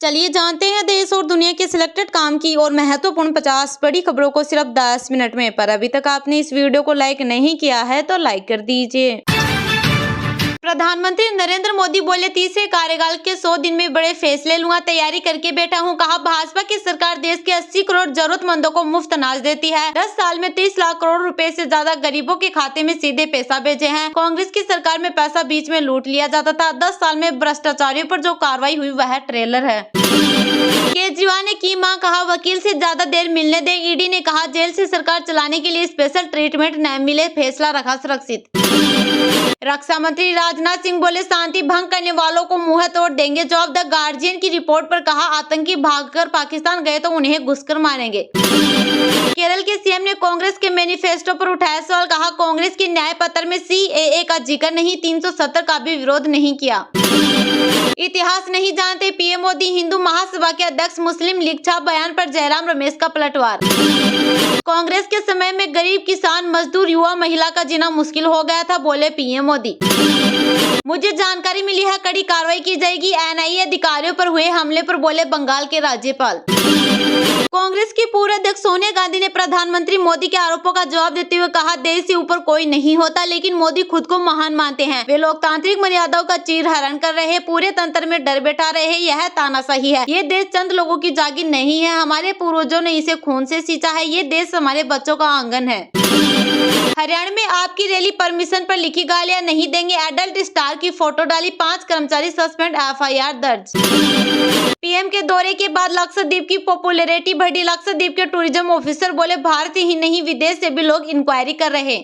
चलिए जानते हैं देश और दुनिया के सिलेक्टेड काम की और महत्वपूर्ण 50 बड़ी खबरों को सिर्फ 10 मिनट में। पर अभी तक आपने इस वीडियो को लाइक नहीं किया है तो लाइक कर दीजिए। प्रधानमंत्री नरेंद्र मोदी बोले, तीसरे कार्यकाल के 100 दिन में बड़े फैसले लूंगा, तैयारी करके बैठा हूं। कहा, भाजपा की सरकार देश के 80 करोड़ जरूरतमंदों को मुफ्त अनाज देती है। 10 साल में 30 लाख करोड़ रुपए से ज्यादा गरीबों के खाते में सीधे पैसा भेजे हैं। कांग्रेस की सरकार में पैसा बीच में लूट लिया जाता था। 10 साल में भ्रष्टाचारियों पर जो कार्रवाई हुई वह ट्रेलर है। केजरीवाल ने की मां, कहा वकील से ज्यादा देर मिलने दे। ईडी ने कहा, जेल से सरकार चलाने के लिए स्पेशल ट्रीटमेंट न मिले, फैसला रखा सुरक्षित। रक्षा मंत्री राजनाथ सिंह बोले, शांति भंग करने वालों को मुंह तोड़ देंगे जवाब। द गार्जियन की रिपोर्ट पर कहा, आतंकी भागकर पाकिस्तान गए तो उन्हें घुसकर मारेंगे। केरल के सीएम ने कांग्रेस के मैनिफेस्टो पर उठाया सवाल। कहा, कांग्रेस के न्याय पत्र में सीएए का जिक्र नहीं, 370 का भी विरोध नहीं किया। इतिहास नहीं जानते पीएम मोदी, हिंदू महासभा के अध्यक्ष मुस्लिम लीग छाप बयान पर जयराम रमेश का पलटवार। कांग्रेस के समय में गरीब किसान, मजदूर, युवा, महिला का जीना मुश्किल हो गया था, बोले पीएम मोदी। मुझे जानकारी मिली है, कड़ी कार्रवाई की जाएगी। एनआईए अधिकारियों पर हुए हमले पर बोले बंगाल के राज्यपाल। कांग्रेस की पूर्व अध्यक्ष सोनिया गांधी ने प्रधानमंत्री मोदी के आरोपों का जवाब देते हुए कहा, देश से ऊपर कोई नहीं होता, लेकिन मोदी खुद को महान मानते हैं। वे लोकतांत्रिक मर्यादाओं का चीरहरण कर रहे हैं, पूरे तंत्र में डर बैठा रहे हैं। यह तानाशाही है। ये देश चंद लोगों की जागीर नहीं है, हमारे पूर्वजों ने इसे खून से सींचा है। ये देश हमारे बच्चों का आंगन है। हरियाणा में आपकी रैली परमिशन पर लिखी गालियां नहीं देंगे, एडल्ट स्टार की फोटो डाली, 5 कर्मचारी सस्पेंड, एफआईआर दर्ज। पीएम के दौरे के बाद लक्षद्वीप की पॉपुलैरिटी बढ़ी। लक्षद्वीप के टूरिज्म ऑफिसर बोले, भारत ही नहीं विदेश से भी लोग इंक्वायरी कर रहे।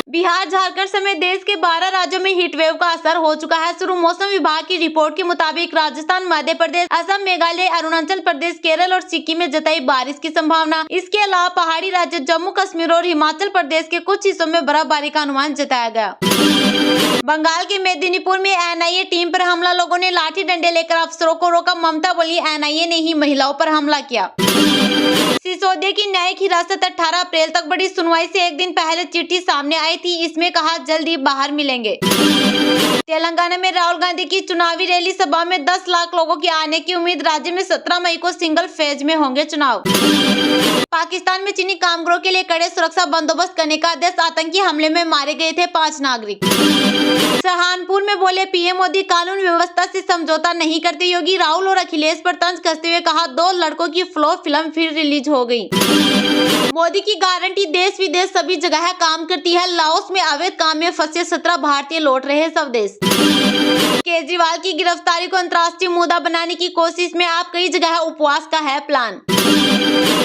बिहार, झारखंड समेत देश के 12 राज्यों में हीट वेव का असर हो चुका है शुरू। मौसम विभाग की रिपोर्ट के मुताबिक राजस्थान, मध्य प्रदेश, असम, मेघालय, अरुणाचल प्रदेश, केरल और सिक्किम में जताई बारिश की संभावना। इसके अलावा पहाड़ी राज्य जम्मू कश्मीर और हिमाचल प्रदेश के कुछ हिस्सों में बर्फबारी का अनुमान जताया गया। बंगाल के मेदिनीपुर में एनआईए टीम पर हमला, लोगों ने लाठी डंडे लेकर अफसरों को रोका। ममता बोली, एनआईए ने ही महिलाओं पर हमला किया। सिसोदिया की न्यायिक हिरासत 18 अप्रैल तक बढ़ी। सुनवाई से एक दिन पहले चिट्ठी सामने आई थी, इसमें कहा जल्दी बाहर मिलेंगे। तेलंगाना में राहुल गांधी की चुनावी रैली सभा में 10 लाख लोगों के आने की उम्मीद। राज्य में 17 मई को सिंगल फेज में होंगे चुनाव। पाकिस्तान में चीनी कामगारों के लिए कड़े सुरक्षा बंदोबस्त करने का आदेश। आतंकी हमले में मारे गए थे 5 नागरिक। सहारनपुर में बोले पीएम मोदी, कानून व्यवस्था से समझौता नहीं करते। योगी राहुल और अखिलेश पर तंज कसते हुए कहा, 2 लड़कों की फ्लॉप फिल्म फिर रिलीज हो गई। मोदी की गारंटी देश विदेश सभी जगह काम करती है। लाओस में अवैध काम में फंसे 17 भारतीय लौट रहे स्वदेश। केजरीवाल की गिरफ्तारी को अंतर्राष्ट्रीय मुद्दा बनाने की कोशिश में आप कई जगह उपवास का है प्लान।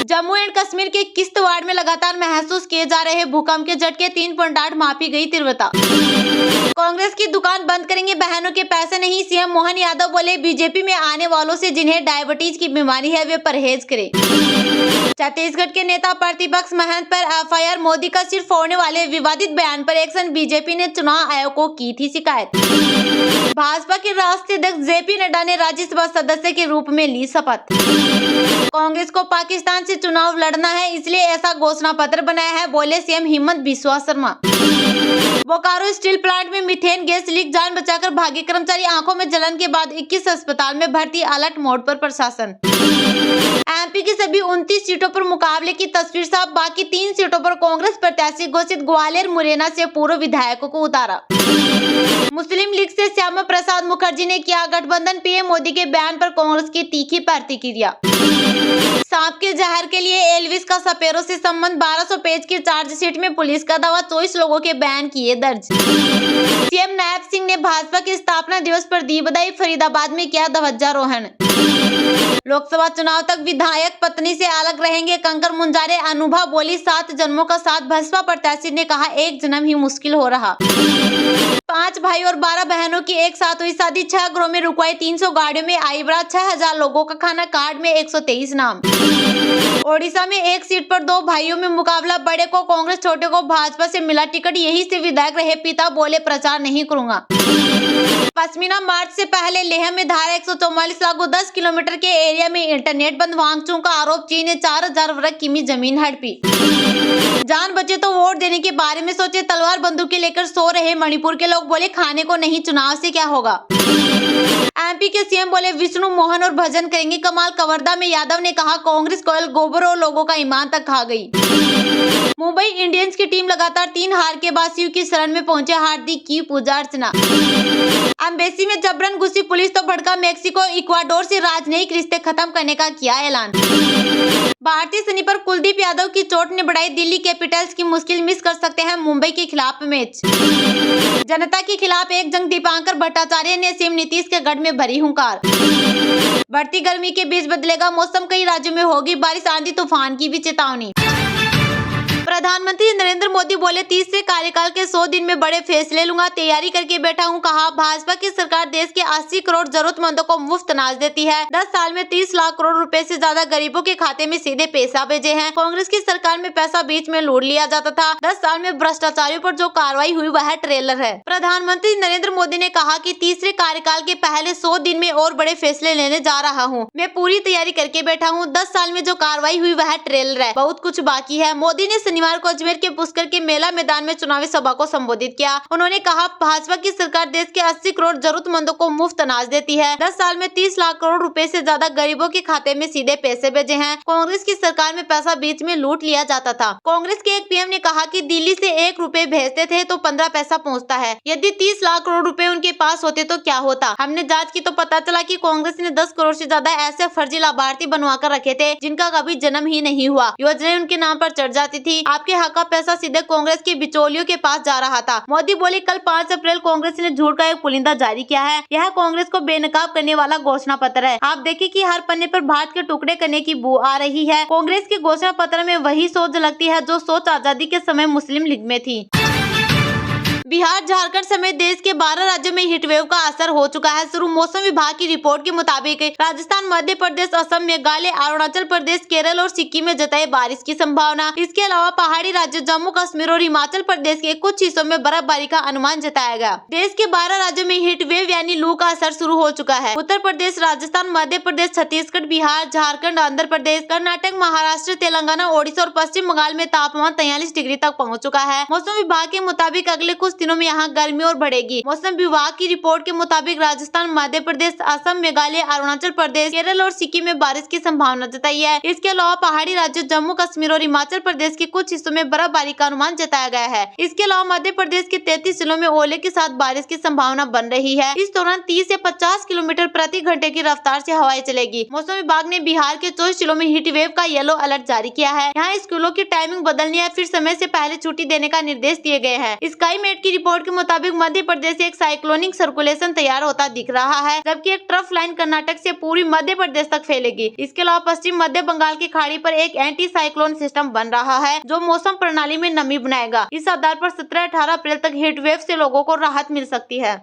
जम्मू एंड कश्मीर के किश्तवाड़ में लगातार महसूस किए जा रहे भूकंप के झटके, 3.8 मापी गई तीव्रता। कांग्रेस की दुकान बंद करेंगे, बहनों के पैसे नहीं। सीएम मोहन यादव बोले, बीजेपी में आने वालों से जिन्हें डायबिटीज की बीमारी है वे परहेज करें। छत्तीसगढ़ के नेता प्रतिपक्ष महंत पर एफआईआर, मोदी का सिर फोड़ने वाले विवादित बयान पर एक्शन। बीजेपी ने चुनाव आयोग को की थी शिकायत। भाजपा के राष्ट्रीय अध्यक्ष जेपी नड्डा ने राज्यसभा सदस्य के रूप में ली शपथ। कांग्रेस को पाकिस्तान से चुनाव लड़ना है, इसलिए ऐसा घोषणा पत्र बनाया है, बोले CM Himanta Biswa Sharma. Bokaro steel plant में मीथेन गैस लीक, जान बचाकर भागे कर्मचारी। आंखों में जलन के बाद 21 अस्पताल में भर्ती, अलर्ट मोड पर प्रशासन। एमपी की सभी 29 सीटों पर मुकाबले की तस्वीर साफ, बाकी 3 सीटों पर कांग्रेस प्रत्याशी घोषित। ग्वालियर, मुरैना से पूर्व विधायकों को उतारा। मुस्लिम लीग से श्यामा प्रसाद मुखर्जी ने किया गठबंधन। पीएम मोदी के बयान पर कांग्रेस की तीखी प्रतिक्रिया। सांप के जहर के लिए एल्विस का सपेरों से संबंध, 1200 पेज की चार्जशीट में पुलिस का दावा, 24 लोगों के बयान किए दर्ज। सीएम नायब सिंह ने भाजपा के स्थापना दिवस पर दी बधाई। फरीदाबाद में किया ध्वजारोहण। लोकसभा चुनाव तक विधायक पत्नी से अलग रहेंगे कंकर मुंजारे। अनुभव बोली, 7 जन्मों का साथ। भाजपा प्रत्याशी ने कहा, 1 जन्म ही मुश्किल हो रहा। 5 भाई और 12 बहनों की एक साथ हुई शादी। 6 घरों में रुकवाई, 300 गाड़ियों में आई बारात। 6000 लोगों का खाना, कार्ड में 123 नाम। ओडिशा में एक सीट पर 2 भाइयों में मुकाबला, बड़े को कांग्रेस, छोटे को भाजपा से मिला टिकट। यही से विधायक रहे पिता, बोले प्रचार नहीं करूंगा। पश्मीना मार्च से पहले लेह में धारा 144 लागू, 10 किलोमीटर के एरिया में इंटरनेट बंद। वांगचू का आरोप, चीन ने 4000 वर्ग किमी जमीन हड़पी। जान बचे तो वोट देने के बारे में सोचे, तलवार बंदूकें लेकर सो रहे मणिपुर के लोग, बोले खाने को नहीं, चुनाव से क्या होगा। एमपी के सीएम बोले विष्णु मोहन और भजन करेंगे कमाल। कवर्धा में यादव ने कहा कांग्रेस कोयल गोबर और लोगों का ईमान तक खा गई। मुंबई इंडियंस की टीम लगातार 3 हार के बाद शिव की शरण में पहुंचे, हार्दिक की पूजा अर्चना। एम्बेसी में जबरन घुसी पुलिस तो भड़का मेक्सिको। इक्वाडोर से राजनयिक रिश्ते खत्म करने का किया ऐलान। भारतीय स्निपर कुलदीप यादव की चोट ने बढ़ाई दिल्ली कैपिटल्स की मुश्किल, मिस कर सकते हैं मुंबई के खिलाफ मैच। जनता के खिलाफ एक जंग, दीपांकर भट्टाचार्य ने सीएम नीतीश के गढ़ में भरी हुंकार। बढ़ती गर्मी के बीच बदलेगा मौसम, कई राज्यों में होगी बारिश, आंधी तूफान की भी चेतावनी। प्रधानमंत्री नरेंद्र मोदी बोले तीसरे कार्यकाल के 100 दिन में बड़े फैसले लूंगा, तैयारी करके बैठा हूं। कहा भाजपा की सरकार देश के 80 करोड़ जरूरतमंदों को मुफ्त अनाज देती है। 10 साल में 30 लाख करोड़ रुपए से ज्यादा गरीबों के खाते में सीधे पैसा भेजे हैं। कांग्रेस की सरकार में पैसा बीच में लूट लिया जाता था। 10 साल में भ्रष्टाचारियों पर जो कार्रवाई हुई वह ट्रेलर है। प्रधानमंत्री नरेंद्र मोदी ने कहा कि तीसरे कार्यकाल के पहले 100 दिन में और बड़े फैसले लेने जा रहा हूँ। मैं पूरी तैयारी करके बैठा हूँ। 10 साल में जो कार्रवाई हुई वह ट्रेलर है, बहुत कुछ बाकी है। मोदी ने शनिवार को अजमेर के पुष्कर के मेला मैदान में चुनावी सभा को संबोधित किया। उन्होंने कहा भाजपा की सरकार देश के 80 करोड़ जरूरतमंदों को मुफ्त अनाज देती है। 10 साल में 30 लाख करोड़ रुपए से ज्यादा गरीबों के खाते में सीधे पैसे भेजे हैं। कांग्रेस की सरकार में पैसा बीच में लूट लिया जाता था। कांग्रेस के एक पीएम ने कहा कि दिल्ली से 1 रुपए भेजते थे तो 15 पैसा पहुंचता है। यदि 30 लाख करोड़ रुपए उनके पास होते तो क्या होता। हमने जांच की तो पता चला कि कांग्रेस ने 10 करोड़ से ज्यादा ऐसे फर्जी लाभार्थी बनवा कर रखे थे जिनका कभी जन्म ही नहीं हुआ। योजनाएं उनके नाम पर चढ़ जाती थी। आपके हक का पैसा सीधे कांग्रेस के बिचौलियों के पास जा रहा था। मोदी बोले कल 5 अप्रैल कांग्रेस ने झूठ का एक पुलिंदा जारी किया है। यह कांग्रेस को बेनकाब करने वाला घोषणा पत्र है। आप देखिए कि हर पन्ने पर भारत के टुकड़े करने की बू आ रही है। कांग्रेस के घोषणा पत्र में वही सोच झलकती है जो सोच आजादी के समय मुस्लिम लीग में थी। बिहार झारखंड समेत देश के 12 राज्यों में हीटवेव का असर हो चुका है शुरू। मौसम विभाग की रिपोर्ट के मुताबिक राजस्थान, मध्य प्रदेश, असम, मेघालय, अरुणाचल प्रदेश, केरल और सिक्किम में जताई बारिश की संभावना। इसके अलावा पहाड़ी राज्य जम्मू कश्मीर और हिमाचल प्रदेश के कुछ हिस्सों में बर्फबारी का अनुमान जताया गया। देश के 12 राज्यों में हीटवेव यानी लू का असर शुरू हो चुका है। उत्तर प्रदेश, राजस्थान, मध्य प्रदेश, छत्तीसगढ़, बिहार, झारखंड, आंध्र प्रदेश, कर्नाटक, महाराष्ट्र, तेलंगाना, ओडिशा और पश्चिम बंगाल में तापमान 43 डिग्री तक पहुँच चुका है। मौसम विभाग के मुताबिक अगले कुछ दिनों में यहाँ गर्मी और बढ़ेगी। मौसम विभाग की रिपोर्ट के मुताबिक राजस्थान, मध्य प्रदेश, असम, मेघालय, अरुणाचल प्रदेश, केरल और सिक्किम में बारिश की संभावना जताई है। इसके अलावा पहाड़ी राज्य जम्मू कश्मीर और हिमाचल प्रदेश के कुछ हिस्सों में बर्फबारी का अनुमान जताया गया है। इसके अलावा मध्य प्रदेश के 33 जिलों में ओले के साथ बारिश की संभावना बन रही है। इस दौरान 30 से 50 किलोमीटर प्रति घंटे की रफ्तार से हवाएं चलेगी। मौसम विभाग ने बिहार के 24 जिलों में हीट वेव का येलो अलर्ट जारी किया है। यहाँ स्कूलों की टाइमिंग बदलने या फिर समय से पहले छुट्टी देने का निर्देश दिए गए हैं। स्काईमेट की रिपोर्ट के मुताबिक मध्य प्रदेश से एक साइक्लोनिक सर्कुलेशन तैयार होता दिख रहा है, जबकि एक ट्रफ लाइन कर्नाटक से पूरी मध्य प्रदेश तक फैलेगी। इसके अलावा पश्चिम मध्य बंगाल की खाड़ी पर एक एंटी साइक्लोन सिस्टम बन रहा है जो मौसम प्रणाली में नमी बनाएगा। इस आधार पर 17-18 अप्रैल तक हीट वेव से लोगों को राहत मिल सकती है।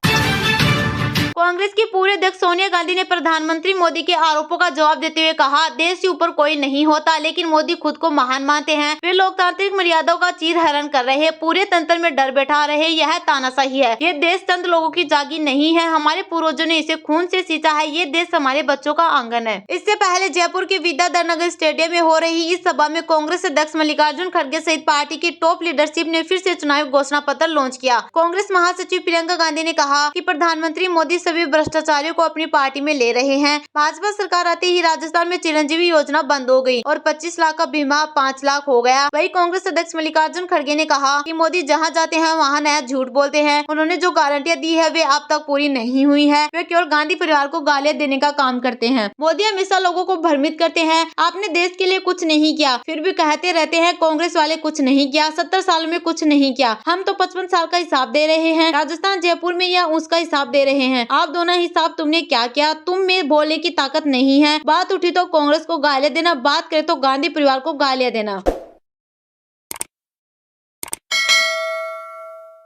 कांग्रेस की पूर्व अध्यक्ष सोनिया गांधी ने प्रधानमंत्री मोदी के आरोपों का जवाब देते हुए कहा देश से ऊपर कोई नहीं होता, लेकिन मोदी खुद को महान मानते हैं। वे लोकतांत्रिक मर्यादाओं का चीर हरण कर रहे, पूरे तंत्र में डर बैठा रहे। यह तानाशाही है। ये देश चंद लोगों की जागीर नहीं है। हमारे पूर्वजों ने इसे खून से सींचा है। ये देश हमारे बच्चों का आंगन है। इससे पहले जयपुर के विद्याधर स्टेडियम में हो रही इस सभा में कांग्रेस अध्यक्ष मल्लिकार्जुन खड़गे सहित पार्टी की टॉप लीडरशिप ने फिर से चुनावी घोषणा पत्र लॉन्च किया। कांग्रेस महासचिव प्रियंका गांधी ने कहा कि प्रधानमंत्री मोदी सभी भ्रष्टाचारियों को अपनी पार्टी में ले रहे हैं। भाजपा सरकार आते ही राजस्थान में चिरंजीवी योजना बंद हो गई और 25 लाख का बीमा 5 लाख हो गया। वही कांग्रेस अध्यक्ष मल्लिकार्जुन खड़गे ने कहा कि मोदी जहां जाते हैं वहां नया झूठ बोलते हैं। उन्होंने जो गारंटियां दी है वे अब तक पूरी नहीं हुई है। वे केवल गांधी परिवार को गालियां देने का काम करते हैं। मोदी हमेशा लोगों को भ्रमित करते हैं। आपने देश के लिए कुछ नहीं किया, फिर भी कहते रहते हैं कांग्रेस वाले कुछ नहीं किया, 70 साल में कुछ नहीं किया। हम तो 55 साल का हिसाब दे रहे हैं, राजस्थान जयपुर में या उसका हिसाब दे रहे हैं। आप दोनों हिसाब तुमने क्या किया? तुम में बोलने की ताकत नहीं है। बात उठी तो कांग्रेस को गालियां देना, बात करे तो गांधी परिवार को गालियां देना।